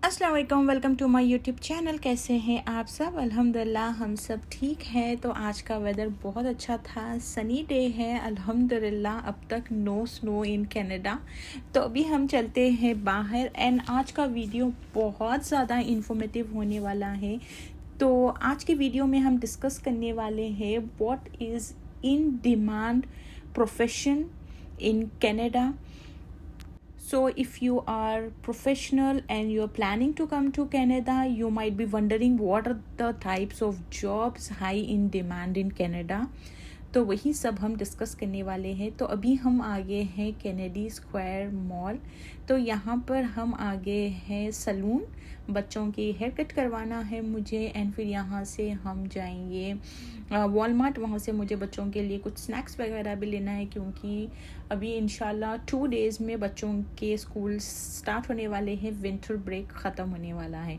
अस्सलाम वालेकुम, welcome to my YouTube channel. कैसे हैं आप सब? अल्हम्दुलिल्लाह हम सब ठीक हैं। तो आज का वेदर बहुत अच्छा था, सनी डे है अल्हम्दुलिल्लाह। अब तक नो स्नो इन कनाडा। तो अभी हम चलते हैं बाहर एंड आज का वीडियो बहुत ज़्यादा इंफॉर्मेटिव होने वाला है। तो आज के वीडियो में हम डिस्कस करने वाले हैं what is in demand profession in Canada. So if you are professional and you're planning to come to Canada, you might be wondering what are the types of jobs high in demand in Canada. तो वही सब हम discuss करने वाले हैं। तो अभी हम आगे हैं कैनेडी स्क्वायर मॉल। तो यहाँ पर हम आगे हैं सलून, बच्चों की हेयर कट करवाना है मुझे एंड फिर यहाँ से हम जाएंगे वॉलमार्ट। वहाँ से मुझे बच्चों के लिए कुछ स्नैक्स वगैरह भी लेना है क्योंकि अभी इंशाल्लाह 2 डेज़ में बच्चों के स्कूल स्टार्ट होने वाले हैं, विंटर ब्रेक ख़त्म होने वाला है।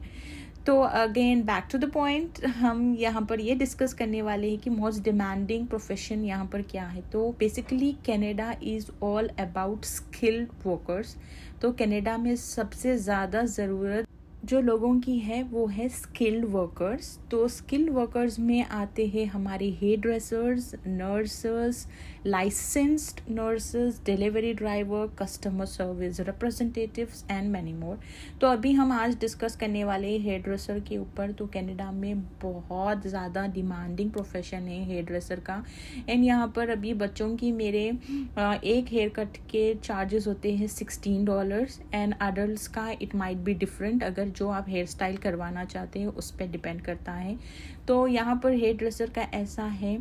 तो again back to the point, हम यहाँ पर ये डिस्कस करने वाले हैं कि मोस्ट डिमांडिंग प्रोफेशन यहाँ पर क्या है। तो basically Canada is all about skilled workers. तो कनाडा में सबसे ज़्यादा ज़रूरत जो लोगों की है वो है स्किल्ड वर्कर्स। तो स्किल्ड वर्कर्स में आते हैं हमारे hairdressers, nurses, licensed nurses, delivery driver, customer service representatives and many more. तो अभी हम आज डिस्कस करने वाले हैं हेयर ड्रेसर के ऊपर। तो कनाडा में बहुत ज़्यादा डिमांडिंग प्रोफेशन है हेयर ड्रेसर का। एंड यहाँ पर अभी बच्चों की मेरे एक हेयर कट के चार्जेस होते हैं $16 एंड अडल्ट्स का इट माइट बी डिफरेंट। अगर जो आप हेयर स्टाइल करवाना चाहते हैं उस पर डिपेंड करता है। तो यहाँ पर हेयर ड्रेसर का ऐसा है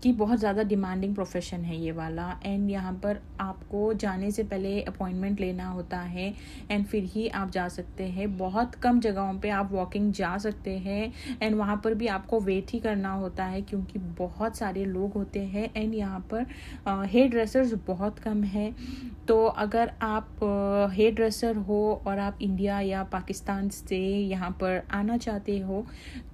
कि बहुत ज़्यादा डिमांडिंग प्रोफेशन है ये वाला। एंड यहाँ पर आपको जाने से पहले अपॉइंटमेंट लेना होता है एंड फिर ही आप जा सकते हैं। बहुत कम जगहों पे आप वॉकिंग जा सकते हैं एंड वहाँ पर भी आपको वेट ही करना होता है क्योंकि बहुत सारे लोग होते हैं एंड यहाँ पर हेयर ड्रेसर्स बहुत कम है। तो अगर आप हेयर ड्रेसर हो और आप इंडिया या पाकिस्तान से यहाँ पर आना चाहते हो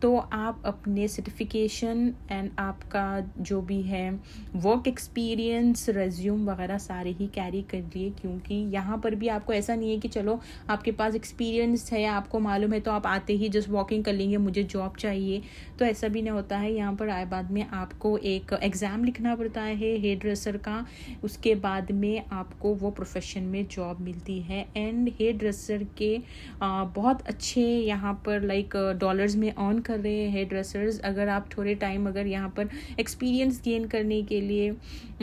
तो आप अपने सर्टिफिकेशन एंड आपका जो भी है वर्क एक्सपीरियंस, रेज्यूम वगैरह सारे ही कैरी कर लिए क्योंकि यहाँ पर भी आपको ऐसा नहीं है कि चलो आपके पास एक्सपीरियंस है, आपको मालूम है तो आप आते ही जस्ट वॉकिंग कर लेंगे मुझे जॉब चाहिए। तो ऐसा भी नहीं होता है। यहाँ पर आए बाद में आपको एक एग्ज़ाम लिखना पड़ता है हेयर ड्रेसर का, उसके बाद में आपको वो प्रोफेशन में जॉब मिलती है। एंड हेयर ड्रेसर के बहुत अच्छे यहाँ पर लाइक डॉलर्स में अर्न कर रहे हैं हेयर ड्रेसर्स। अगर आप थोड़े टाइम अगर यहाँ पर एक्सपीरियंस गेन करने के लिए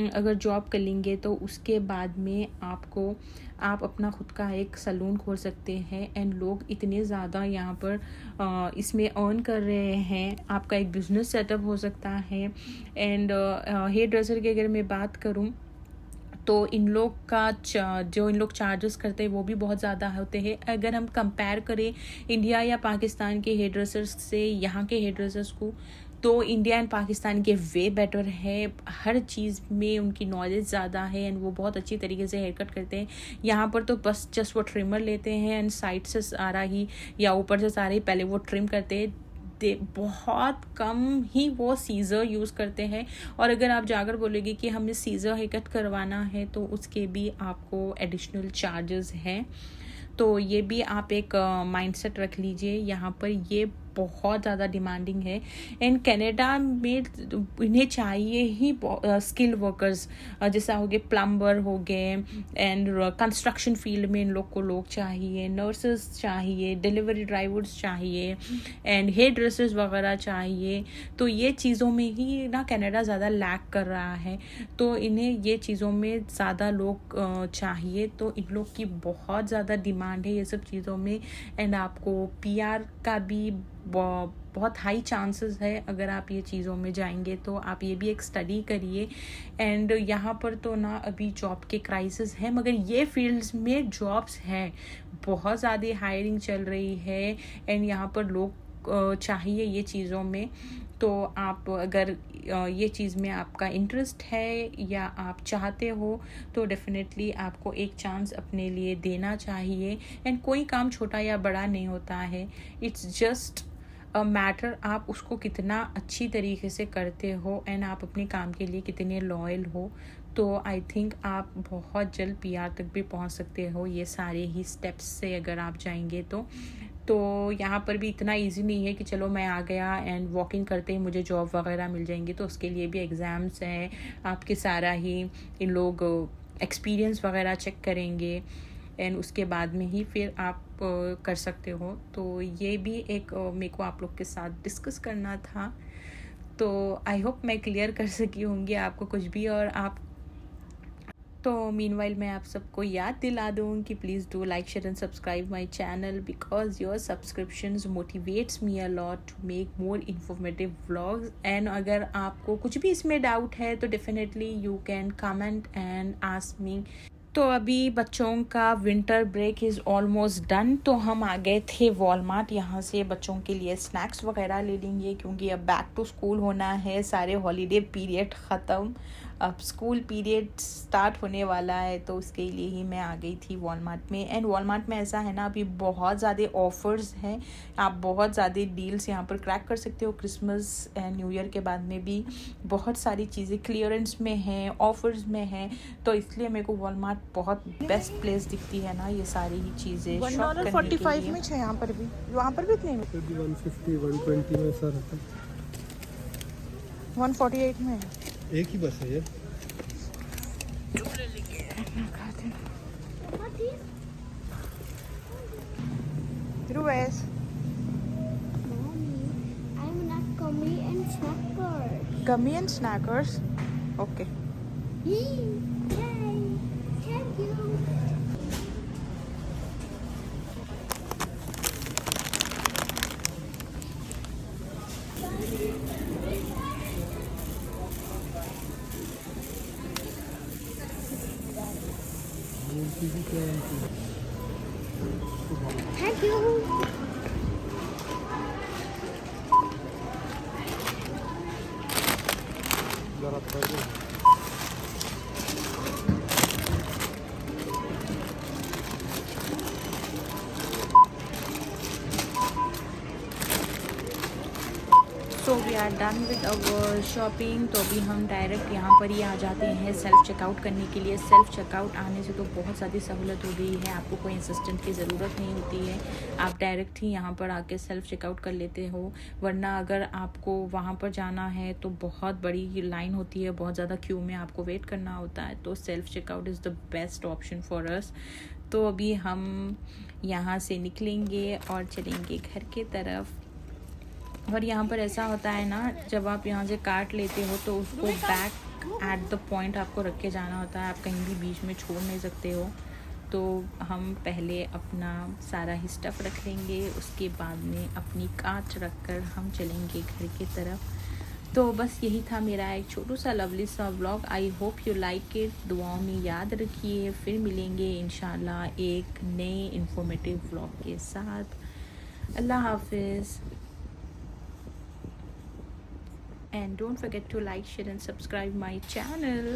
अगर जॉब कर लेंगे तो उसके बाद में आप अपना खुद का एक सलून खोल सकते हैं एंड लोग इतने ज़्यादा यहाँ पर इसमें अर्न कर रहे हैं, आपका एक बिजनेस सेटअप हो सकता है। एंड हेयर ड्रेसर की अगर मैं बात करूँ तो इन लोग का जो इन लोग चार्जेस करते हैं वो भी बहुत ज़्यादा होते हैं। अगर हम कंपेयर करें इंडिया या पाकिस्तान के हेयर ड्रेसर्स से यहाँ के हेयर ड्रेसर्स को तो इंडिया एंड पाकिस्तान के वे बेटर है। हर चीज़ में उनकी नॉलेज ज़्यादा है एंड वो बहुत अच्छी तरीके से हेयर कट करते हैं। यहाँ पर तो बस जस्ट वो ट्रिमर लेते हैं एंड साइड से सारा ही या ऊपर से सारा ही पहले वो ट्रिम करते हैं। बहुत कम ही वो सीज़र यूज़ करते हैं और अगर आप जाकर बोलेंगे कि हमें सीज़र हेयर कट करवाना है तो उसके भी आपको एडिशनल चार्जेस हैं। तो ये भी आप एक माइंडसेट रख लीजिए। यहाँ पर ये बहुत ज़्यादा डिमांडिंग है एंड कनाडा में इन्हें चाहिए ही स्किल वर्कर्स, जैसा हो गए प्लम्बर हो गए एंड कंस्ट्रक्शन फील्ड में इन लोग को लोग चाहिए, नर्सेस चाहिए, डिलीवरी ड्राइवर्स चाहिए एंड हेयर ड्रेसर्स वगैरह चाहिए। तो ये चीज़ों में ही ना कनाडा ज़्यादा लैक कर रहा है। तो इन्हें ये चीज़ों में ज़्यादा लोग चाहिए। तो इन लोग की बहुत ज़्यादा डिमांड है ये सब चीज़ों में एंड आपको PR का भी बहुत हाई चांसेस है। अगर आप ये चीज़ों में जाएंगे तो आप ये भी एक स्टडी करिए। एंड यहाँ पर तो ना अभी जॉब के क्राइसिस है मगर ये फील्ड्स में जॉब्स हैं, बहुत ज़्यादा हायरिंग चल रही है एंड यहाँ पर लोग चाहिए ये चीज़ों में। तो आप अगर ये चीज़ में आपका इंटरेस्ट है या आप चाहते हो तो डेफिनेटली आपको एक चांस अपने लिए देना चाहिए। एंड कोई काम छोटा या बड़ा नहीं होता है, इट्स जस्ट अ मैटर आप उसको कितना अच्छी तरीके से करते हो एंड आप अपने काम के लिए कितने लॉयल हो। तो आई थिंक आप बहुत जल्द PR तक भी पहुंच सकते हो ये सारे ही स्टेप्स से अगर आप जाएंगे तो। तो यहाँ पर भी इतना इजी नहीं है कि चलो मैं आ गया एंड वॉकिंग करते ही मुझे जॉब वगैरह मिल जाएंगी। तो उसके लिए भी एग्ज़ाम्स हैं, आपके सारा ही इन लोग एक्सपीरियंस वगैरह चेक करेंगे एंड उसके बाद में ही फिर आप कर सकते हो। तो ये भी एक मेरे को आप लोग के साथ डिस्कस करना था। तो आई होप मैं क्लियर कर सकी होंगी आपको कुछ भी। और आप तो मीनवाइल मैं आप सबको याद दिला दूँ कि please do like share and subscribe my channel, because your subscriptions motivates me a lot to make more informative vlogs. And अगर आपको कुछ भी इसमें डाउट है तो definitely you can comment and ask me. तो अभी बच्चों का winter break is almost done, तो हम आ गए थे वॉलमार्ट। यहाँ से बच्चों के लिए स्नैक्स वगैरह ले लेंगे क्योंकि अब बैक टू स्कूल होना है, सारे हॉलीडे पीरियड ख़त्म, अब स्कूल पीरियड स्टार्ट होने वाला है। तो उसके लिए ही मैं आ गई थी वॉलमार्ट में। एंड वॉलमार्ट में ऐसा है ना, अभी बहुत ज़्यादा ऑफ़र्स हैं, आप बहुत ज़्यादा डील्स यहाँ पर क्रैक कर सकते हो। क्रिसमस एंड न्यू ईयर के बाद में भी बहुत सारी चीज़ें क्लियरेंस में हैं, ऑफ़र्स में हैं। तो इसलिए मेरे को वॉलमार्ट बहुत बेस्ट प्लेस दिखती है ना, ये सारी ही चीज़ें शॉप करने के लिए। $1.45 में यहाँ पर भी, वहाँ पर भी इतने में 150 120 में ऐसा रहता है, 148 में एक ही बस है ये। Ruiz. Mommy, I want gummy and snackers. Gummy and snackers. Okay. Yay! Thank you. Thank you. जरा पढ़ लो। So we are done with our shopping. तो अभी हम डायरेक्ट यहाँ पर ही आ जाते हैं सेल्फ़ चेकआउट करने के लिए। सेल्फ़ चेकआउट आने से तो बहुत ज़्यादा सहूलत हो गई है, आपको कोई असिस्टेंट की ज़रूरत नहीं होती है, आप डायरेक्ट ही यहाँ पर आके सेल्फ़ चेकआउट कर लेते हो। वरना अगर आपको वहाँ पर जाना है तो बहुत बड़ी लाइन होती है, बहुत ज़्यादा क्यू में आपको वेट करना होता है। तो self checkout is the best option for us. तो अभी हम यहाँ से निकलेंगे और चलेंगे घर के तरफ। और यहाँ पर ऐसा होता है ना, जब आप यहाँ से कार्ट लेते हो तो उसको बैक एट द पॉइंट आपको रख के जाना होता है, आप कहीं भी बीच में छोड़ नहीं सकते हो। तो हम पहले अपना सारा ही स्टफ़ रख लेंगे, उसके बाद में अपनी कार्ट रख कर हम चलेंगे घर की तरफ। तो बस यही था मेरा एक छोटू सा लवली सा vlog. I hope you like it. दुआओं में याद रखिए, फिर मिलेंगे इंशाल्लाह एक नए इन्फॉर्मेटिव व्लॉग के साथ। अल्लाह हाफिज़। And don't forget to like, share and subscribe my channel.